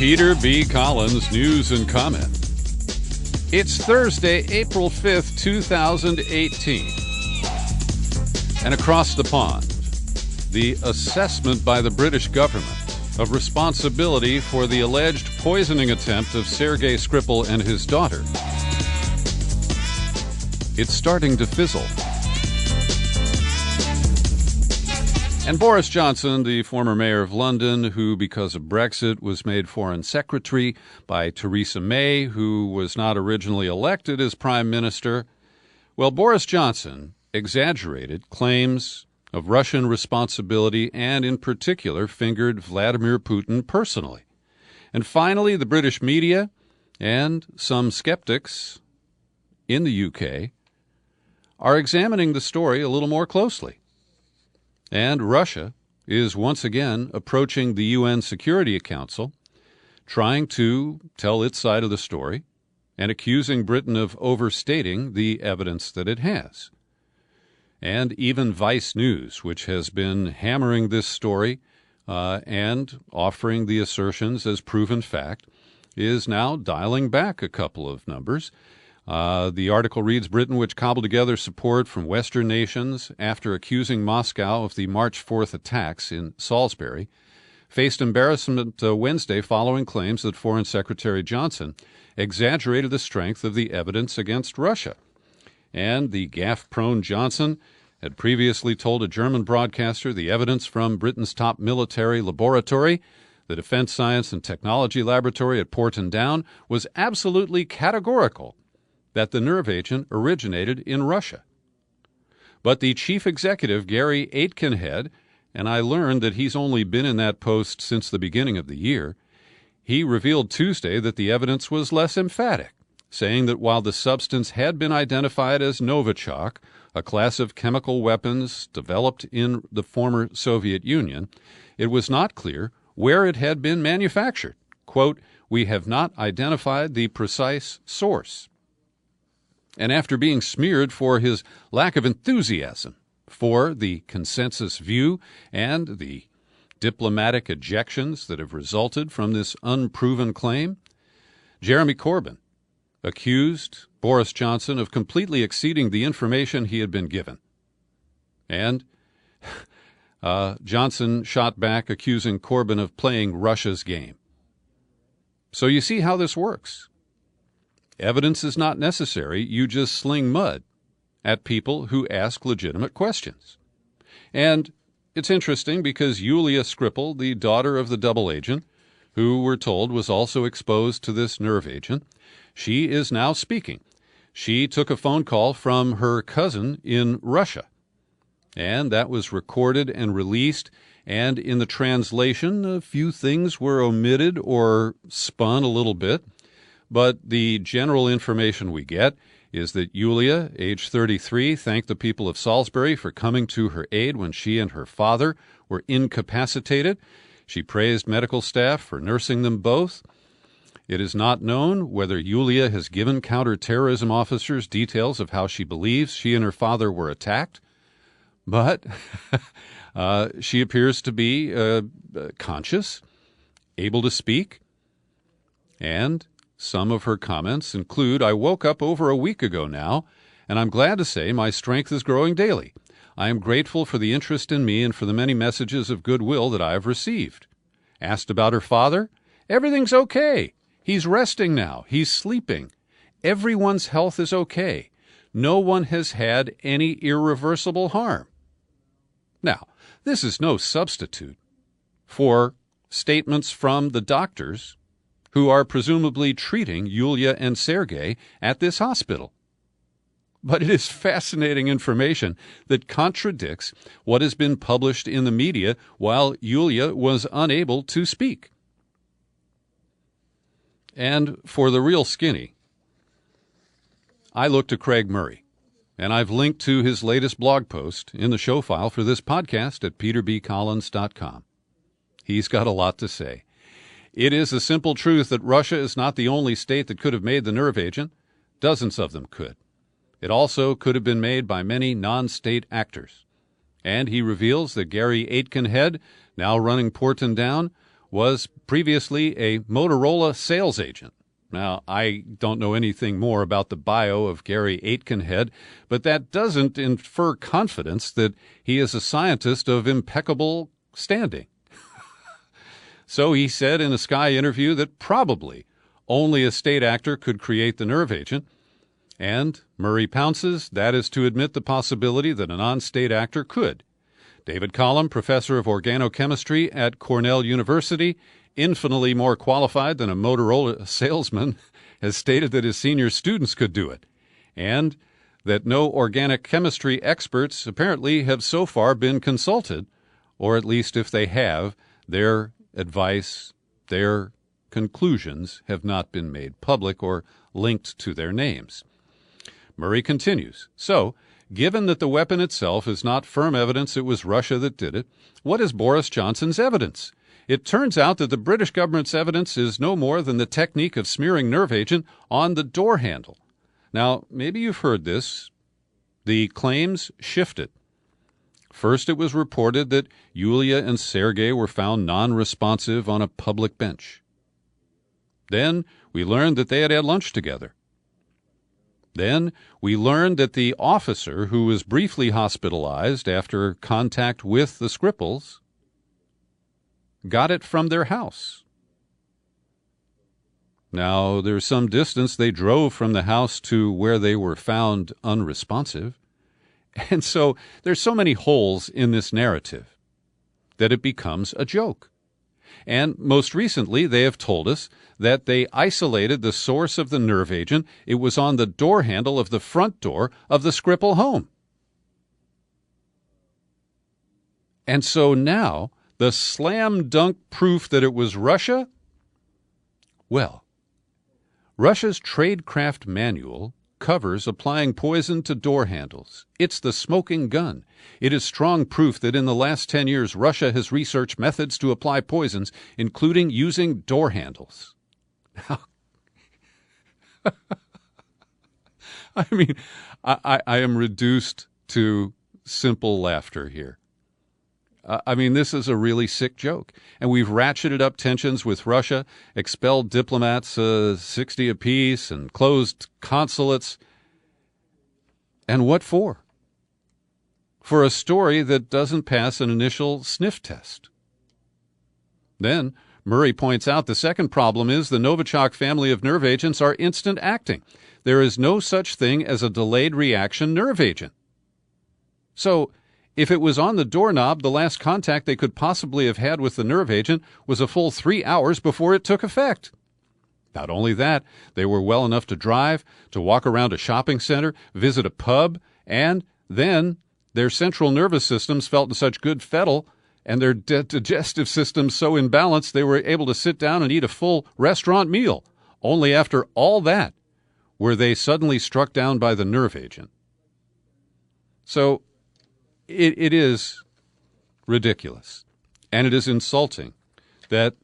Peter B. Collins News and Comment. It's Thursday, April 5th, 2018. And across the pond, the assessment by the British government of responsibility for the alleged poisoning attempt of Sergei Skripal and his daughter. It's starting to fizzle. And Boris Johnson, the former mayor of London, who, because of Brexit, was made foreign secretary by Theresa May, who was not originally elected as prime minister. Well, Boris Johnson exaggerated claims of Russian responsibility and, in particular, fingered Vladimir Putin personally. And finally, the British media and some skeptics in the UK are examining the story a little more closely. And Russia is once again approaching the UN Security Council, trying to tell its side of the story and accusing Britain of overstating the evidence that it has. And even Vice News, which has been hammering this story and offering the assertions as proven fact, is now dialing back a couple of numbers. The article reads, Britain, which cobbled together support from Western nations after accusing Moscow of the March 4th attacks in Salisbury, faced embarrassment Wednesday following claims that Foreign Secretary Johnson exaggerated the strength of the evidence against Russia. And the gaffe-prone Johnson had previously told a German broadcaster the evidence from Britain's top military laboratory, the Defense Science and Technology Laboratory at Porton Down, was absolutely categorical that the nerve agent originated in Russia. But the chief executive, Gary Aitkenhead, and I learned that he's only been in that post since the beginning of the year, he revealed Tuesday that the evidence was less emphatic, saying that while the substance had been identified as Novichock, a class of chemical weapons developed in the former Soviet Union, it was not clear where it had been manufactured. Quote, "We have not identified the precise source." And after being smeared for his lack of enthusiasm for the consensus view and the diplomatic ejections that have resulted from this unproven claim, Jeremy Corbyn accused Boris Johnson of completely exceeding the information he had been given. And Johnson shot back, accusing Corbyn of playing Russia's game. So you see how this works. Evidence is not necessary. You just sling mud at people who ask legitimate questions. And it's interesting because Yulia Skripal, the daughter of the double agent, who we're told was also exposed to this nerve agent, she is now speaking. She took a phone call from her cousin in Russia, and that was recorded and released. And in the translation, a few things were omitted or spun a little bit. But the general information we get is that Yulia, age 33, thanked the people of Salisbury for coming to her aid when she and her father were incapacitated. She praised medical staff for nursing them both. It is not known whether Yulia has given counterterrorism officers details of how she believes she and her father were attacked, but she appears to be conscious, able to speak, and some of her comments include, "I woke up over a week ago now, and I'm glad to say my strength is growing daily. I am grateful for the interest in me and for the many messages of goodwill that I have received." Asked about her father, "Everything's okay. He's resting now. He's sleeping. Everyone's health is okay. No one has had any irreversible harm." Now, this is no substitute for statements from the doctors who are presumably treating Yulia and Sergei at this hospital. But it is fascinating information that contradicts what has been published in the media while Yulia was unable to speak. And for the real skinny, I look to Craig Murray, and I've linked to his latest blog post in the show file for this podcast at peterbcollins.com. He's got a lot to say. It is a simple truth that Russia is not the only state that could have made the nerve agent. Dozens of them could. It also could have been made by many non-state actors. And he reveals that Gary Aitkenhead, now running Porton Down, was previously a Motorola sales agent. Now, I don't know anything more about the bio of Gary Aitkenhead, but that doesn't infer confidence that he is a scientist of impeccable standing. So he said in a Sky interview that probably only a state actor could create the nerve agent, and Murray pounces, that is to admit the possibility that a non-state actor could. David Collum, professor of organochemistry at Cornell University, infinitely more qualified than a Motorola salesman, has stated that his senior students could do it, and that no organic chemistry experts apparently have so far been consulted, or at least if they have, their advice, their conclusions have not been made public or linked to their names. Murray continues, so, given that the weapon itself is not firm evidence it was Russia that did it, what is Boris Johnson's evidence? It turns out that the British government's evidence is no more than the technique of smearing nerve agent on the door handle. Now, maybe you've heard this. The claims shifted. First, it was reported that Yulia and Sergei were found non-responsive on a public bench. Then we learned that they had had lunch together. Then we learned that the officer who was briefly hospitalized after contact with the Skripals got it from their house. Now, there's some distance. They drove from the house to where they were found unresponsive. And so there's so many holes in this narrative that it becomes a joke. And most recently, they have told us that they isolated the source of the nerve agent. It was on the door handle of the front door of the Skripal home. And so now, the slam dunk proof that it was Russia? Well, Russia's Tradecraft Manual covers applying poison to door handles. It's the smoking gun. It is strong proof that in the last 10 years, Russia has researched methods to apply poisons, including using door handles. I mean, I am reduced to simple laughter here. I mean, this is a really sick joke. And we've ratcheted up tensions with Russia, expelled diplomats, 60 apiece, and closed consulates. And what for? For a story that doesn't pass an initial sniff test. Then Murray points out the second problem is the Novichock family of nerve agents are instant acting. There is no such thing as a delayed reaction nerve agent. So, if it was on the doorknob, the last contact they could possibly have had with the nerve agent was a full 3 hours before it took effect. Not only that, they were well enough to drive, to walk around a shopping center, visit a pub, and then their central nervous systems felt in such good fettle and their digestive systems so imbalanced they were able to sit down and eat a full restaurant meal. Only after all that were they suddenly struck down by the nerve agent. So, It is ridiculous, and it is insulting that,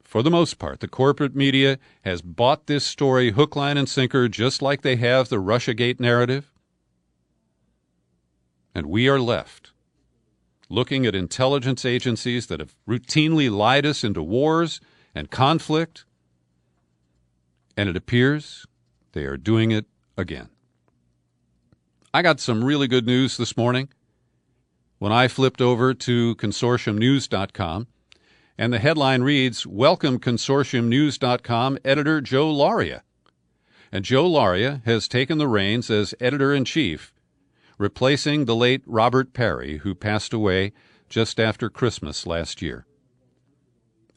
for the most part, the corporate media has bought this story hook, line, and sinker just like they have the Russiagate narrative. And we are left looking at intelligence agencies that have routinely lied us into wars and conflict, and it appears they are doing it again. I got some really good news this morning when I flipped over to consortiumnews.com, and the headline reads, Welcome consortiumnews.com editor Joe Lauria. And Joe Lauria has taken the reins as editor-in-chief, replacing the late Robert Perry, who passed away just after Christmas last year.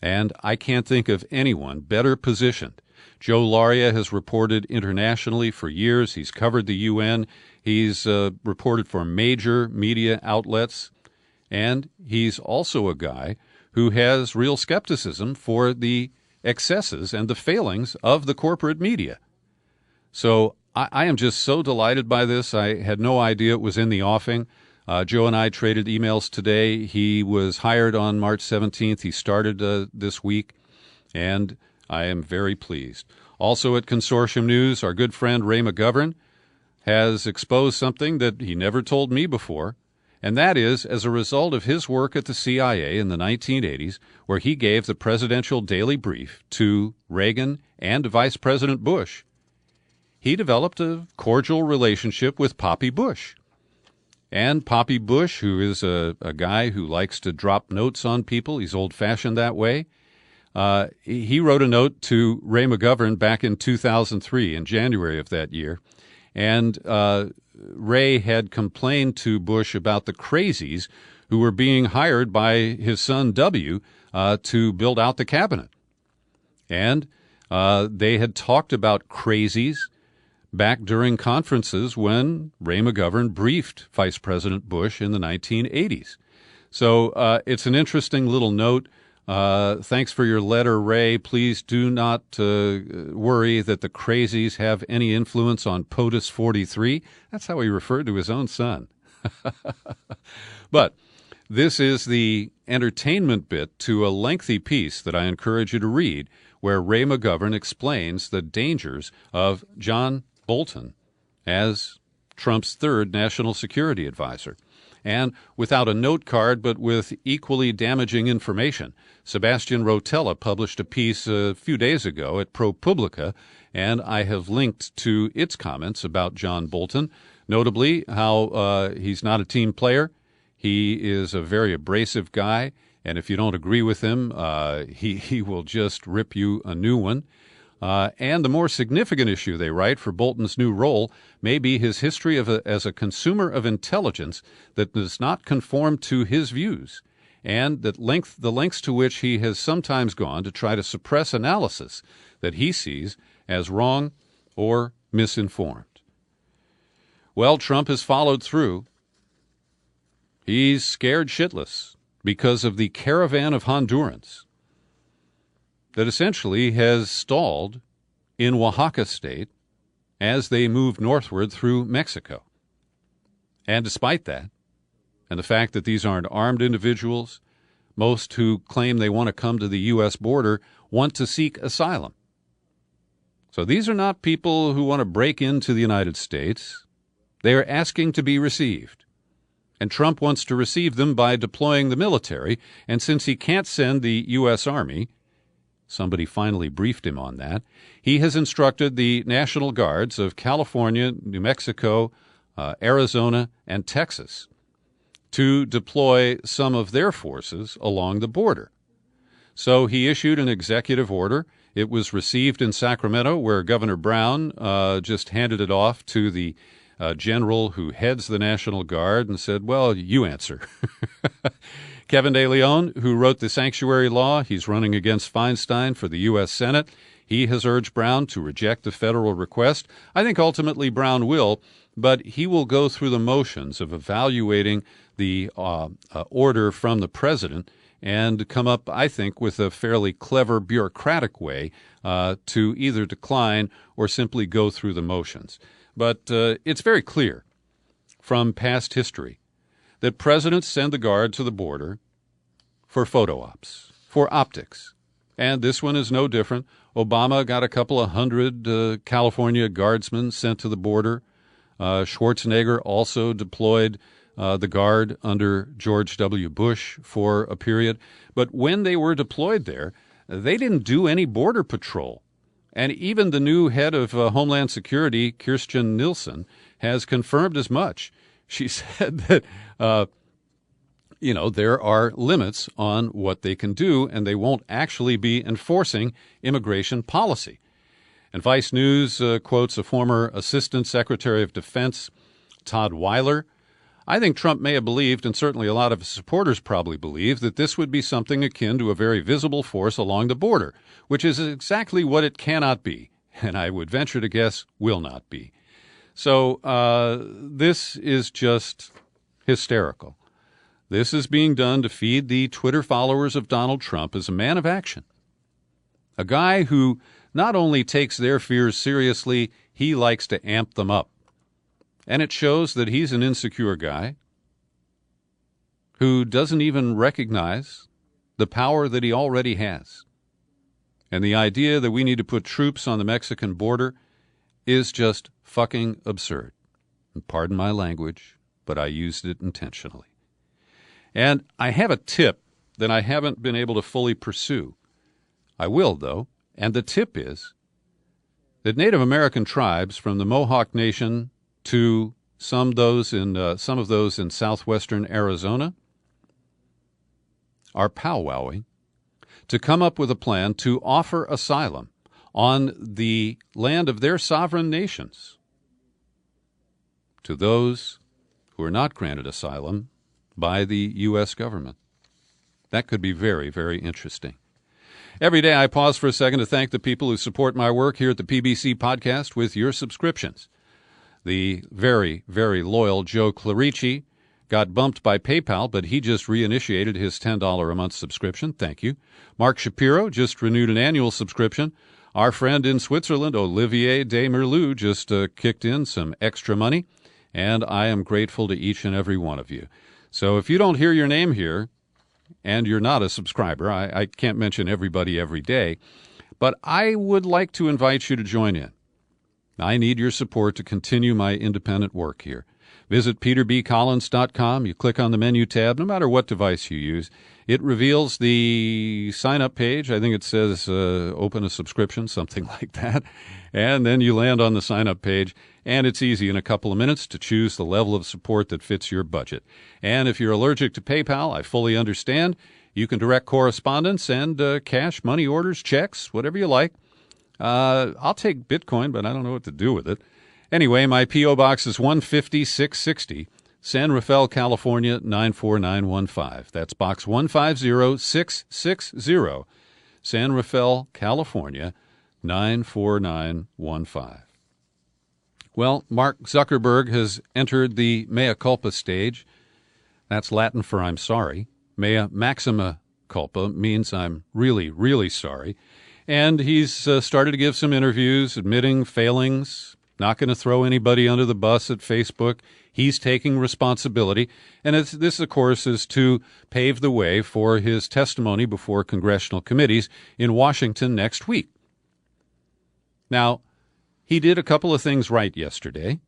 And I can't think of anyone better positioned. Joe Lauria has reported internationally for years. He's covered the UN. He's reported for major media outlets. And he's also a guy who has real skepticism for the excesses and the failings of the corporate media. So I am just so delighted by this. I had no idea it was in the offing. Joe and I traded emails today. He was hired on March 17th. He started this week, and I am very pleased. Also at Consortium News, our good friend Ray McGovern has exposed something that he never told me before, And that is as a result of his work at the CIA in the 1980s, where he gave the presidential daily brief to Reagan and Vice President Bush. He developed a cordial relationship with Poppy Bush. And Poppy Bush, who is a guy who likes to drop notes on people, he's old-fashioned that way, he wrote a note to Ray McGovern back in 2003, in January of that year. And Ray had complained to Bush about the crazies who were being hired by his son W to build out the cabinet. And they had talked about crazies back during conferences when Ray McGovern briefed Vice President Bush in the 1980s. So it's an interesting little note. Thanks for your letter, Ray. Please do not worry that the crazies have any influence on POTUS 43. That's how he referred to his own son. But this is the entertainment bit to a lengthy piece that I encourage you to read, where Ray McGovern explains the dangers of John Bolton as Trump's third national security advisor. And without a note card, but with equally damaging information, Sebastian Rotella published a piece a few days ago at ProPublica, and I have linked to its comments about John Bolton, notably how he's not a team player. He is a very abrasive guy, and if you don't agree with him, he will just rip you a new one. And the more significant issue, they write, for Bolton's new role may be his history as a consumer of intelligence that does not conform to his views, and the lengths to which he has sometimes gone to try to suppress analysis that he sees as wrong or misinformed. Well, Trump has followed through. He's scared shitless because of the caravan of Hondurans that essentially has stalled in Oaxaca state as they move northward through Mexico. And despite that, and the fact that these aren't armed individuals, most who claim they want to come to the U.S. border want to seek asylum. So these are not people who want to break into the United States. They are asking to be received. And Trump wants to receive them by deploying the military, and since he can't send the U.S. Army, somebody finally briefed him on that, he has instructed the National Guards of California, New Mexico, Arizona, and Texas to deploy some of their forces along the border. So he issued an executive order. It was received in Sacramento, where Governor Brown just handed it off to the general who heads the National Guard and said, well, you answer. Kevin De Leon, who wrote the sanctuary law, he's running against Feinstein for the U.S. Senate. He has urged Brown to reject the federal request. I think ultimately Brown will, but he will go through the motions of evaluating the order from the president and come up, I think, with a fairly clever bureaucratic way to either decline or simply go through the motions. But it's very clear from past history that presidents send the Guard to the border for photo ops, for optics. And this one is no different. Obama got a couple of hundred California Guardsmen sent to the border. Schwarzenegger also deployed the Guard under George W. Bush for a period. But when they were deployed there, they didn't do any border patrol. And even the new head of Homeland Security, Kirstjen Nielsen, has confirmed as much. She said that, there are limits on what they can do, and they won't actually be enforcing immigration policy. And Vice News quotes a former Assistant Secretary of Defense, Todd Weiler. I think Trump may have believed, and certainly a lot of his supporters probably believe, that this would be something akin to a very visible force along the border, which is exactly what it cannot be, and I would venture to guess will not be. So this is just hysterical. This is being done to feed the Twitter followers of Donald Trump as a man of action. A guy who not only takes their fears seriously, he likes to amp them up. And it shows that he's an insecure guy who doesn't even recognize the power that he already has. And the idea that we need to put troops on the Mexican border is just fucking absurd. And pardon my language, but I used it intentionally. And I have a tip that I haven't been able to fully pursue. I will, though, and the tip is that Native American tribes from the Mohawk Nation to some of those in southwestern Arizona are powwowing to come up with a plan to offer asylum on the land of their sovereign nations to those who are not granted asylum by the U.S. government. That could be very, very interesting. Every day I pause for a second to thank the people who support my work here at the PBC podcast with your subscriptions. The very, very loyal Joe Clarici got bumped by PayPal, but he just reinitiated his $10 a month subscription. Thank you. Mark Shapiro just renewed an annual subscription. Our friend in Switzerland, Olivier de Merlou, just kicked in some extra money, and I am grateful to each and every one of you. So if you don't hear your name here, and you're not a subscriber, I can't mention everybody every day, but I would like to invite you to join in. I need your support to continue my independent work here. Visit peterbcollins.com. You click on the menu tab, no matter what device you use. It reveals the sign-up page. I think it says open a subscription, something like that. And then you land on the sign-up page, and it's easy in a couple of minutes to choose the level of support that fits your budget. And if you're allergic to PayPal, I fully understand. You can direct correspondence and cash, money orders, checks, whatever you like. I'll take Bitcoin, but I don't know what to do with it. Anyway, my P.O. Box is 150-660, San Rafael, California, 94915. That's Box 150660, San Rafael, California, 94915. Well, Mark Zuckerberg has entered the mea culpa stage. That's Latin for I'm sorry. Mea maxima culpa means I'm really, really sorry. And he's started to give some interviews admitting failings, not going to throw anybody under the bus at Facebook. He's taking responsibility. And this, of course, is to pave the way for his testimony before congressional committees in Washington next week. Now, he did a couple of things right yesterday.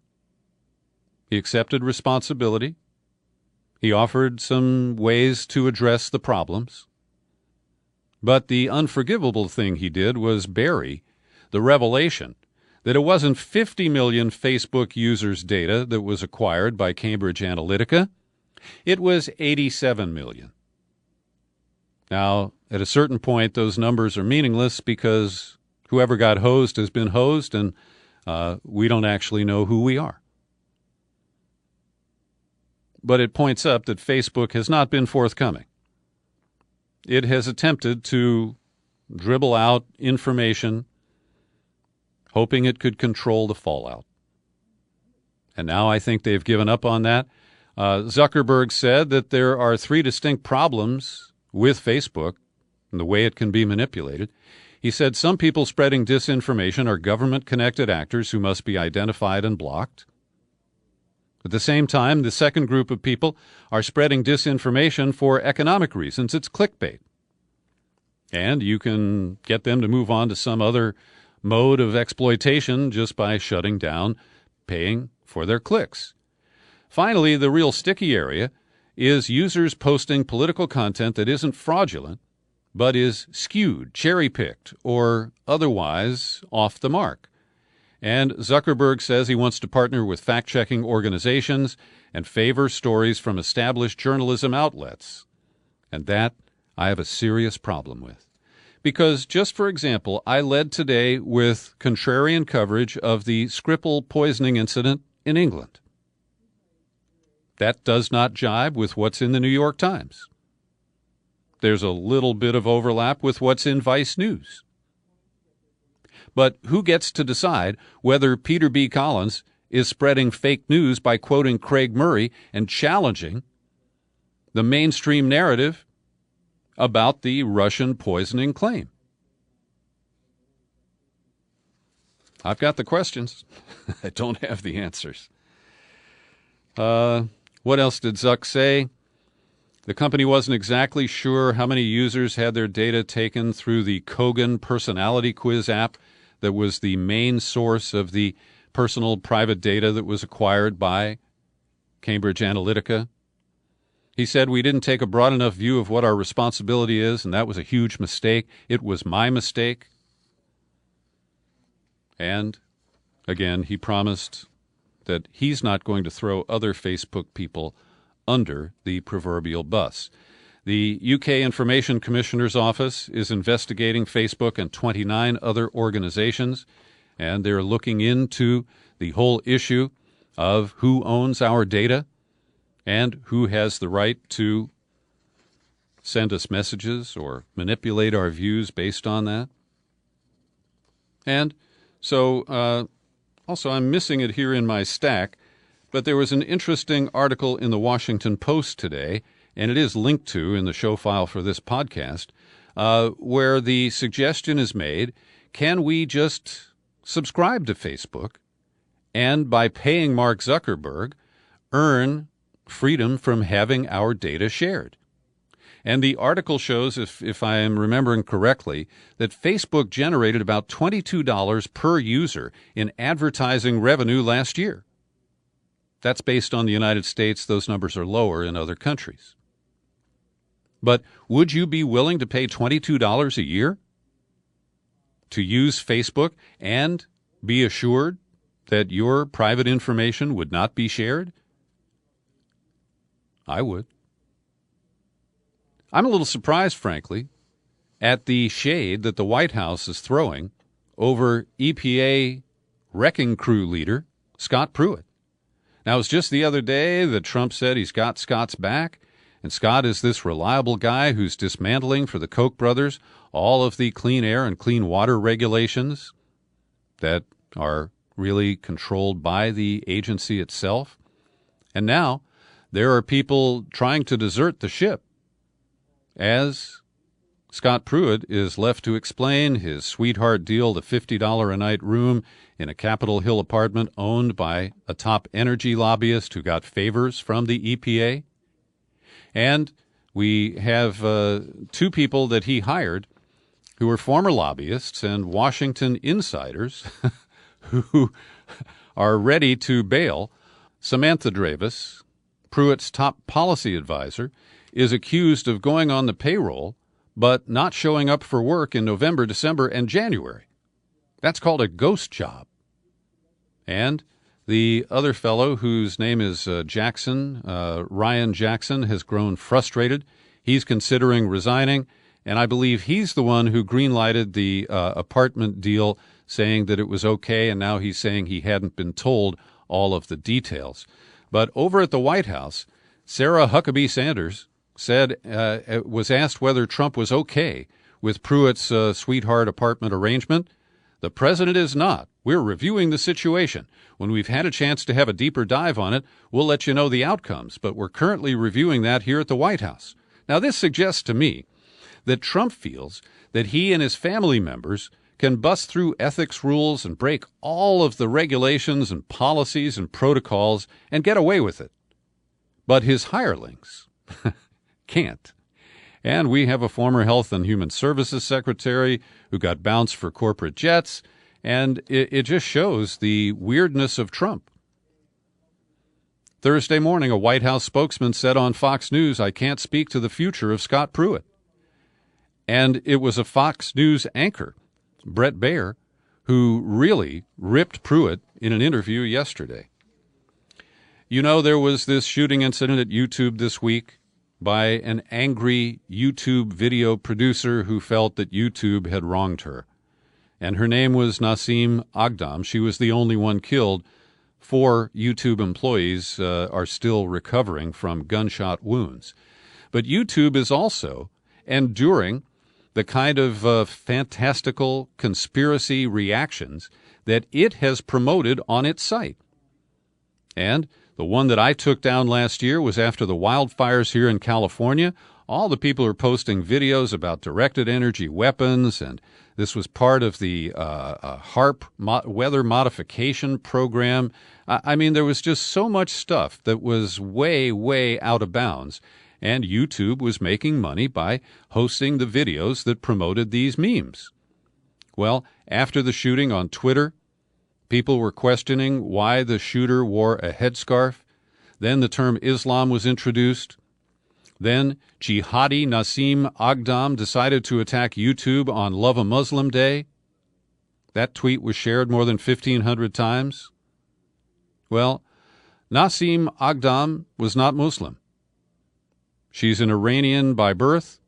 He accepted responsibility. He offered some ways to address the problems. But the unforgivable thing he did was bury the revelation that it wasn't 50 million Facebook users' data that was acquired by Cambridge Analytica. It was 87 million. Now, at a certain point, those numbers are meaningless because whoever got hosed has been hosed, and we don't actually know who we are. But it points up that Facebook has not been forthcoming. It has attempted to dribble out information, hoping it could control the fallout. And now I think they've given up on that. Zuckerberg said that there are 3 distinct problems with Facebook and the way it can be manipulated. He said some people spreading disinformation are government-connected actors who must be identified and blocked. At the same time, the second group of people are spreading disinformation for economic reasons. It's clickbait. And you can get them to move on to some other mode of exploitation just by shutting down paying for their clicks. Finally, the real sticky area is users posting political content that isn't fraudulent, but is skewed, cherry-picked, or otherwise off the mark. And Zuckerberg says he wants to partner with fact-checking organizations and favor stories from established journalism outlets. And that I have a serious problem with. Because, just for example, I led today with contrarian coverage of the Skripal poisoning incident in England. That does not jibe with what's in the New York Times. There's a little bit of overlap with what's in Vice News. But who gets to decide whether Peter B. Collins is spreading fake news by quoting Craig Murray and challenging the mainstream narrative about the Russian poisoning claim? I've got the questions. I don't have the answers. What else did Zuck say? The company wasn't exactly sure how many users had their data taken through the Kogan personality quiz app that was the main source of the personal private data that was acquired by Cambridge Analytica. He said we didn't take a broad enough view of what our responsibility is, and that was a huge mistake. It was my mistake. And, again, he promised that he's not going to throw other Facebook people under the proverbial bus. The UK Information Commissioner's Office is investigating Facebook and 29 other organizations, and they're looking into the whole issue of who owns our data and who has the right to send us messages or manipulate our views based on that. And so, also, I'm missing it here in my stack, but there was an interesting article in the Washington Post today, and it is linked to in the show file for this podcast, where the suggestion is made, can we just subscribe to Facebook and by paying Mark Zuckerberg, earn freedom from having our data shared? And the article shows, if I am remembering correctly, that Facebook generated about $22 per user in advertising revenue last year. That's based on the United States. Those numbers are lower in other countries. But would you be willing to pay $22 a year to use Facebook and be assured that your private information would not be shared? I would. I'm a little surprised, frankly, at the shade that the White House is throwing over EPA wrecking crew leader Scott Pruitt. Now, it was just the other day that Trump said he's got Scott's back, and Scott is this reliable guy who's dismantling for the Koch brothers all of the clean air and clean water regulations that are really controlled by the agency itself. And now there are people trying to desert the ship as Scott Pruitt is left to explain his sweetheart deal, the $50 a night room in a Capitol Hill apartment owned by a top energy lobbyist who got favors from the EPA. And we have two people that he hired who were former lobbyists and Washington insiders who are ready to bail. Samantha Dravis, Pruitt's top policy advisor, is accused of going on the payroll but not showing up for work in November, December, and January. That's called a ghost job. And the other fellow, whose name is Jackson, Ryan Jackson, has grown frustrated. He's considering resigning, and I believe he's the one who greenlighted the apartment deal, saying that it was okay, and now he's saying he hadn't been told all of the details. But over at the White House, Sarah Huckabee Sanders said, was asked whether Trump was okay with Pruitt's sweetheart apartment arrangement. The president is not. We're reviewing the situation. When we've had a chance to have a deeper dive on it, we'll let you know the outcomes, but we're currently reviewing that here at the White House. Now, this suggests to me that Trump feels that he and his family members can bust through ethics rules and break all of the regulations and policies and protocols and get away with it. But his hirelings can't. And we have a former Health and Human Services Secretary who got bounced for corporate jets, and it just shows the weirdness of Trump. Thursday morning, a White House spokesman said on Fox News, "I can't speak to the future of Scott Pruitt." And it was a Fox News anchor, Brett Baer, who really ripped Pruitt in an interview yesterday. You know, there was this shooting incident at YouTube this week by an angry YouTube video producer who felt that YouTube had wronged her. And her name was Nasim Agdam. She was the only one killed. 4 YouTube employees are still recovering from gunshot wounds. But YouTube is also enduring the kind of fantastical conspiracy reactions that it has promoted on its site. And the one that I took down last year was after the wildfires here in California. All the people are posting videos about directed energy weapons, and this was part of the HARP weather modification program. I mean, there was just so much stuff that was way, way out of bounds, and YouTube was making money by hosting the videos that promoted these memes. Well, after the shooting on Twitter, people were questioning why the shooter wore a headscarf. Then the term Islam was introduced. Then jihadi Nasim Agdam decided to attack YouTube on Love a Muslim Day. That tweet was shared more than 1,500 times. Well, Nasim Agdam was not Muslim. She's an Iranian by birth,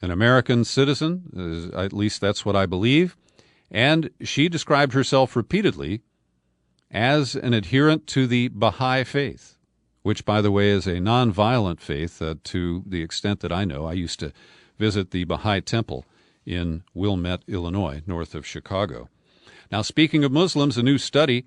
an American citizen, at least that's what I believe, and she described herself repeatedly as an adherent to the Baha'i faith, which, by the way, is a nonviolent faith to the extent that I know. I used to visit the Baha'i temple in Wilmette, Illinois, north of Chicago. Now, speaking of Muslims, a new study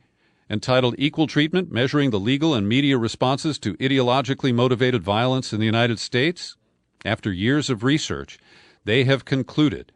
entitled Equal Treatment, Measuring the Legal and Media Responses to Ideologically Motivated Violence in the United States. After years of research, they have concluded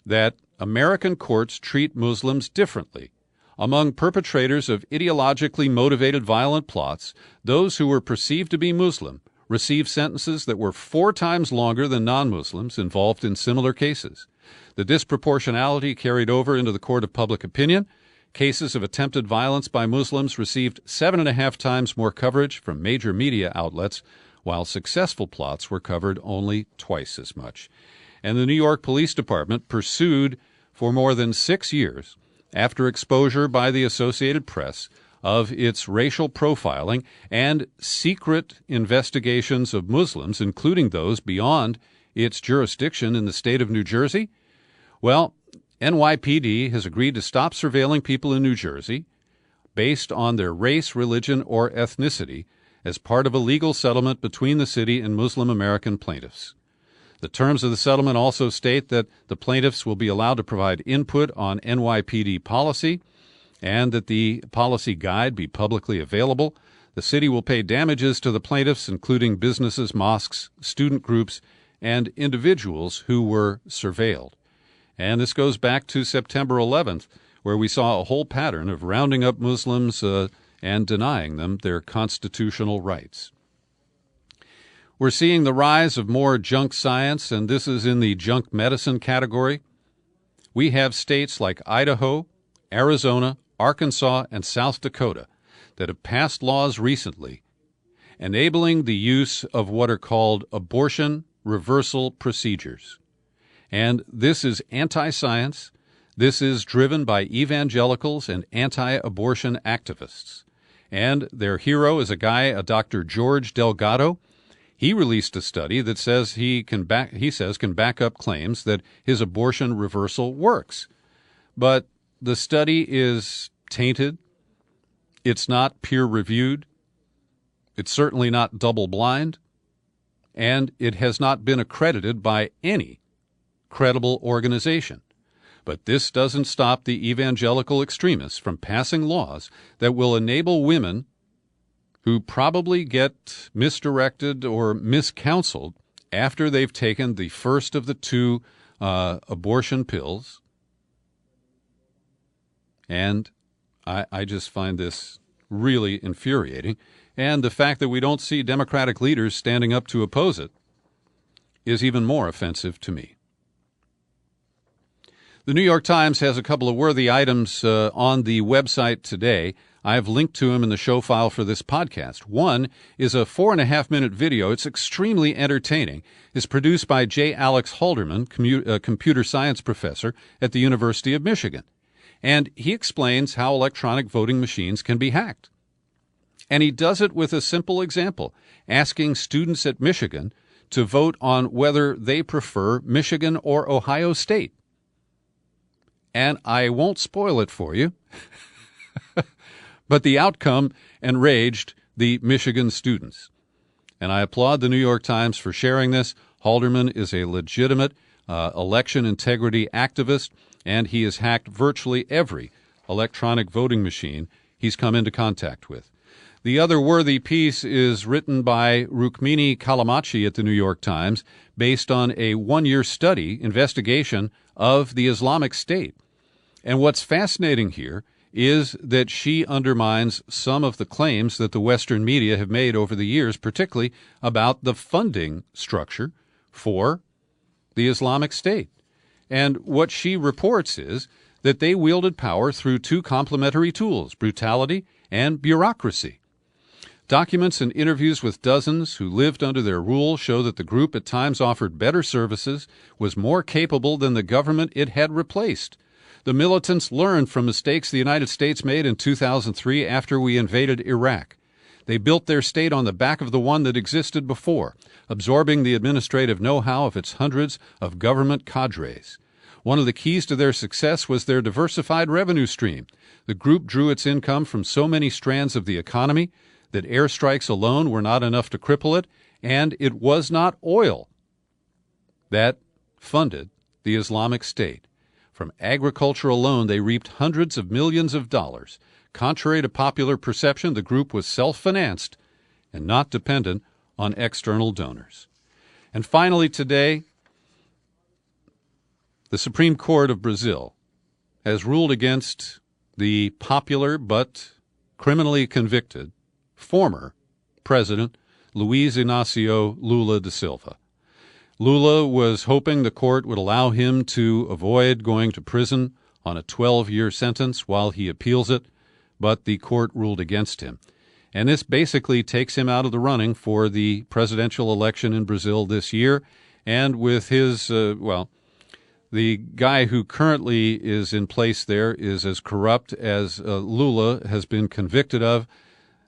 that American courts treat Muslims differently. Among perpetrators of ideologically motivated violent plots, those who were perceived to be Muslim received sentences that were 4 times longer than non-Muslims involved in similar cases. The disproportionality carried over into the court of public opinion. Cases of attempted violence by Muslims received 7.5 times more coverage from major media outlets, while successful plots were covered only twice as much. And the New York Police Department pursued for more than 6 years, after exposure by the Associated Press of its racial profiling and secret investigations of Muslims, including those beyond its jurisdiction in the state of New Jersey. Well, NYPD has agreed to stop surveilling people in New Jersey based on their race, religion, or ethnicity as part of a legal settlement between the city and Muslim American plaintiffs. The terms of the settlement also state that the plaintiffs will be allowed to provide input on NYPD policy and that the policy guide be publicly available. The city will pay damages to the plaintiffs, including businesses, mosques, student groups, and individuals who were surveilled. And this goes back to September 11th, where we saw a whole pattern of rounding up Muslims and denying them their constitutional rights. We're seeing the rise of more junk science, and this is in the junk medicine category. We have states like Idaho, Arizona, Arkansas, and South Dakota that have passed laws recently enabling the use of what are called abortion reversal procedures. And this is anti-science. This is driven by evangelicals and anti-abortion activists. And their hero is a Dr. George Delgado. He released a study that says can back up claims that his abortion reversal works. But the study is tainted. It's not peer-reviewed. It's certainly not double-blind. And it has not been accredited by any credible organization. But this doesn't stop the evangelical extremists from passing laws that will enable women who probably get misdirected or miscounseled after they've taken the first of the 2 abortion pills. And I just find this really infuriating. And the fact that we don't see Democratic leaders standing up to oppose it is even more offensive to me. The New York Times has a couple of worthy items on the website today. I've linked to them in the show file for this podcast. One is a 4.5-minute video. It's extremely entertaining. It's produced by J. Alex Halderman, a computer science professor at the University of Michigan. And he explains how electronic voting machines can be hacked. And he does it with a simple example, asking students at Michigan to vote on whether they prefer Michigan or Ohio State. And I won't spoil it for you, but the outcome enraged the Michigan students. And I applaud the New York Times for sharing this. Halderman is a legitimate election integrity activist, and he has hacked virtually every electronic voting machine he's come into contact with. The other worthy piece is written by Rukmini Calamachi at the New York Times, based on a 1-year investigation of the Islamic State. And what's fascinating here is that she undermines some of the claims that the Western media have made over the years, particularly about the funding structure for the Islamic State. And what she reports is that they wielded power through 2 complementary tools, brutality and bureaucracy. Documents and interviews with dozens who lived under their rule show that the group at times offered better services, was more capable than the government it had replaced. The militants learned from mistakes the United States made in 2003 after we invaded Iraq. They built their state on the back of the one that existed before, absorbing the administrative know-how of its hundreds of government cadres. One of the keys to their success was their diversified revenue stream. The group drew its income from so many strands of the economy that airstrikes alone were not enough to cripple it, and it was not oil that funded the Islamic State. From agriculture alone, they reaped hundreds of millions of dollars. Contrary to popular perception, the group was self-financed and not dependent on external donors. And finally today, the Supreme Court of Brazil has ruled against the popular but criminally convicted former President Luiz Inácio Lula da Silva. Lula was hoping the court would allow him to avoid going to prison on a 12-year sentence while he appeals it, but the court ruled against him. And this basically takes him out of the running for the presidential election in Brazil this year. And with his, the guy who currently is in place there is as corrupt as Lula has been convicted of.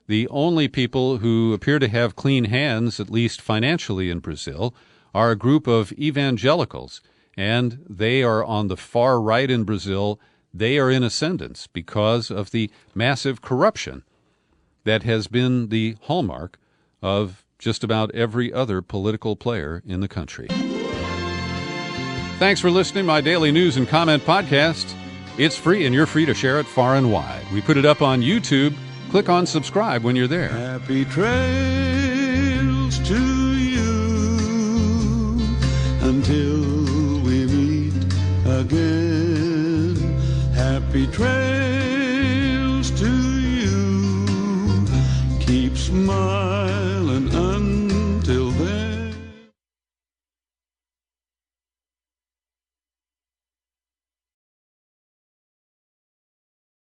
The only people who appear to have clean hands, at least financially in Brazil, are a group of evangelicals, and they are on the far right in Brazil. They are in ascendance because of the massive corruption that has been the hallmark of just about every other political player in the country. Thanks for listening to my daily news and comment podcast. It's free, and you're free to share it far and wide. We put it up on YouTube. Click on subscribe when you're there. Happy trails to you until we meet again. Happy trails to you. Keep smiling.